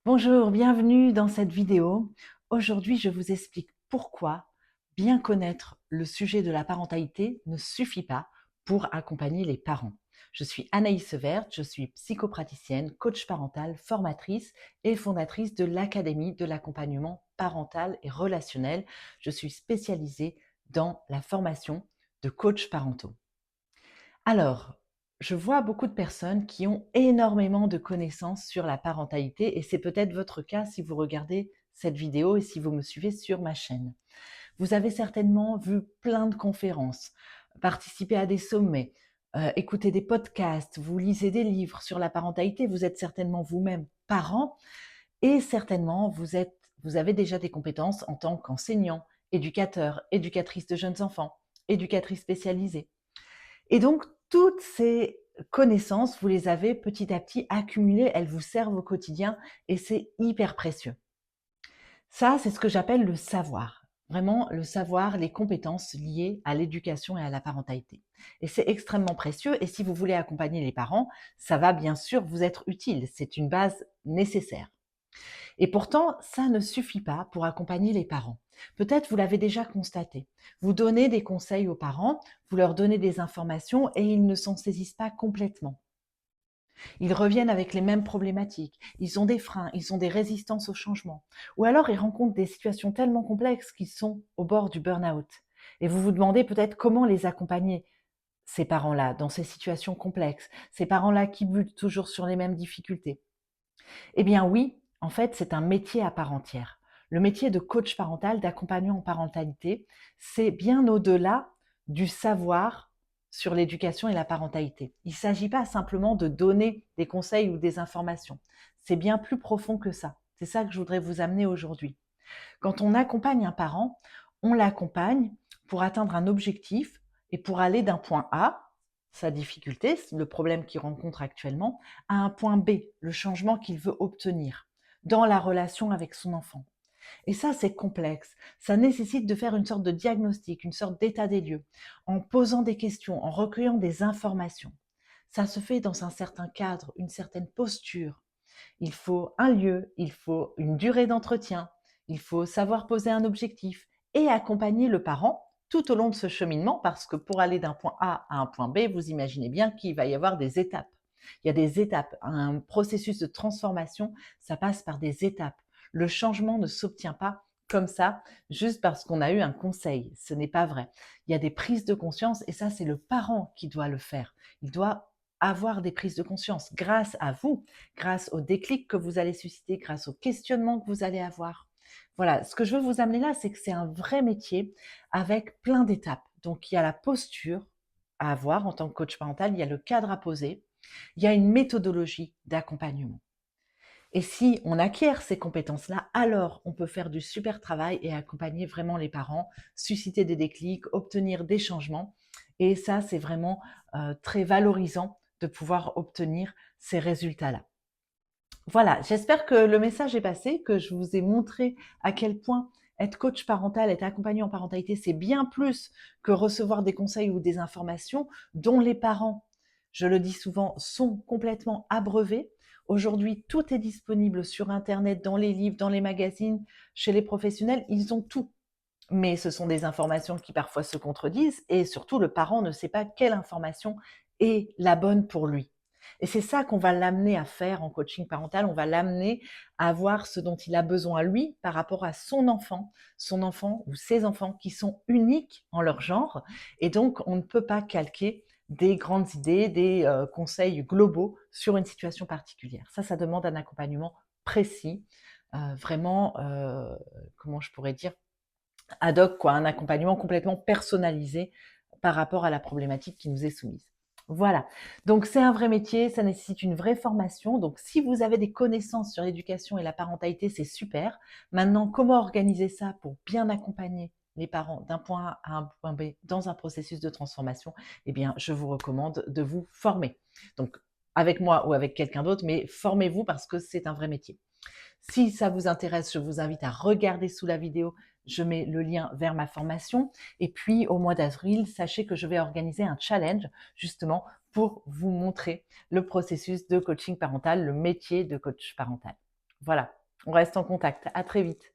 Bonjour, bienvenue dans cette vidéo. Aujourd'hui, je vous explique pourquoi bien connaître le sujet de la parentalité ne suffit pas pour accompagner les parents. Je suis Anaïs Severt, je suis psychopraticienne, coach parental, formatrice et fondatrice de l'Académie de l'accompagnement parental et relationnel. Je suis spécialisée dans la formation de coachs parentaux. Alors, je vois beaucoup de personnes qui ont énormément de connaissances sur la parentalité et c'est peut-être votre cas si vous regardez cette vidéo et si vous me suivez sur ma chaîne. Vous avez certainement vu plein de conférences, participé à des sommets, écouté des podcasts, vous lisez des livres sur la parentalité, vous êtes certainement vous-même parent et certainement vous avez déjà des compétences en tant qu'enseignant, éducateur, éducatrice de jeunes enfants, éducatrice spécialisée. Et donc, toutes ces connaissances, vous les avez petit à petit accumulées, elles vous servent au quotidien et c'est hyper précieux. Ça, c'est ce que j'appelle le savoir. Vraiment, le savoir, les compétences liées à l'éducation et à la parentalité. Et c'est extrêmement précieux. Et si vous voulez accompagner les parents, ça va bien sûr vous être utile. C'est une base nécessaire. Et pourtant, ça ne suffit pas pour accompagner les parents. Peut-être vous l'avez déjà constaté. Vous donnez des conseils aux parents, vous leur donnez des informations et ils ne s'en saisissent pas complètement. Ils reviennent avec les mêmes problématiques. Ils ont des freins, ils ont des résistances au changement. Ou alors ils rencontrent des situations tellement complexes qu'ils sont au bord du burn-out. Et vous vous demandez peut-être comment les accompagner, ces parents-là, dans ces situations complexes, ces parents-là qui butent toujours sur les mêmes difficultés. Eh bien oui, en fait, c'est un métier à part entière. Le métier de coach parental, d'accompagnant en parentalité, c'est bien au-delà du savoir sur l'éducation et la parentalité. Il ne s'agit pas simplement de donner des conseils ou des informations. C'est bien plus profond que ça. C'est ça que je voudrais vous amener aujourd'hui. Quand on accompagne un parent, on l'accompagne pour atteindre un objectif et pour aller d'un point A, sa difficulté, le problème qu'il rencontre actuellement, à un point B, le changement qu'il veut obtenir dans la relation avec son enfant. Et ça, c'est complexe. Ça nécessite de faire une sorte de diagnostic, une sorte d'état des lieux, en posant des questions, en recueillant des informations. Ça se fait dans un certain cadre, une certaine posture. Il faut un lieu, il faut une durée d'entretien, il faut savoir poser un objectif et accompagner le parent tout au long de ce cheminement parce que pour aller d'un point A à un point B, vous imaginez bien qu'il va y avoir des étapes. Il y a des étapes. Un processus de transformation, ça passe par des étapes. Le changement ne s'obtient pas comme ça, juste parce qu'on a eu un conseil. Ce n'est pas vrai. Il y a des prises de conscience et ça, c'est le parent qui doit le faire. Il doit avoir des prises de conscience grâce à vous, grâce au déclic que vous allez susciter, grâce au questionnement que vous allez avoir. Voilà, ce que je veux vous amener là, c'est que c'est un vrai métier avec plein d'étapes. Donc, il y a la posture à avoir en tant que coach parental, il y a le cadre à poser, il y a une méthodologie d'accompagnement. Et si on acquiert ces compétences-là, alors on peut faire du super travail et accompagner vraiment les parents, susciter des déclics, obtenir des changements. Et ça, c'est vraiment très valorisant de pouvoir obtenir ces résultats-là. Voilà, j'espère que le message est passé, que je vous ai montré à quel point être coach parental, être accompagnant en parentalité, c'est bien plus que recevoir des conseils ou des informations dont les parents, je le dis souvent, sont complètement abreuvés. Aujourd'hui, tout est disponible sur Internet, dans les livres, dans les magazines, chez les professionnels, ils ont tout. Mais ce sont des informations qui parfois se contredisent et surtout le parent ne sait pas quelle information est la bonne pour lui. Et c'est ça qu'on va l'amener à faire en coaching parental, on va l'amener à voir ce dont il a besoin lui par rapport à son enfant ou ses enfants qui sont uniques en leur genre. Et donc, on ne peut pas calquer des grandes idées, des conseils globaux sur une situation particulière. Ça demande un accompagnement précis, vraiment, comment je pourrais dire, ad hoc, quoi, un accompagnement complètement personnalisé par rapport à la problématique qui nous est soumise. Voilà, donc c'est un vrai métier, ça nécessite une vraie formation. Donc si vous avez des connaissances sur l'éducation et la parentalité, c'est super. Maintenant, comment organiser ça pour bien accompagner les parents d'un point A à un point B dans un processus de transformation? Eh bien, je vous recommande de vous former. Donc, avec moi ou avec quelqu'un d'autre, mais formez-vous parce que c'est un vrai métier. Si ça vous intéresse, je vous invite à regarder sous la vidéo, je mets le lien vers ma formation. Et puis, au mois d'avril, sachez que je vais organiser un challenge justement pour vous montrer le processus de coaching parental, le métier de coach parental. Voilà, on reste en contact. À très vite.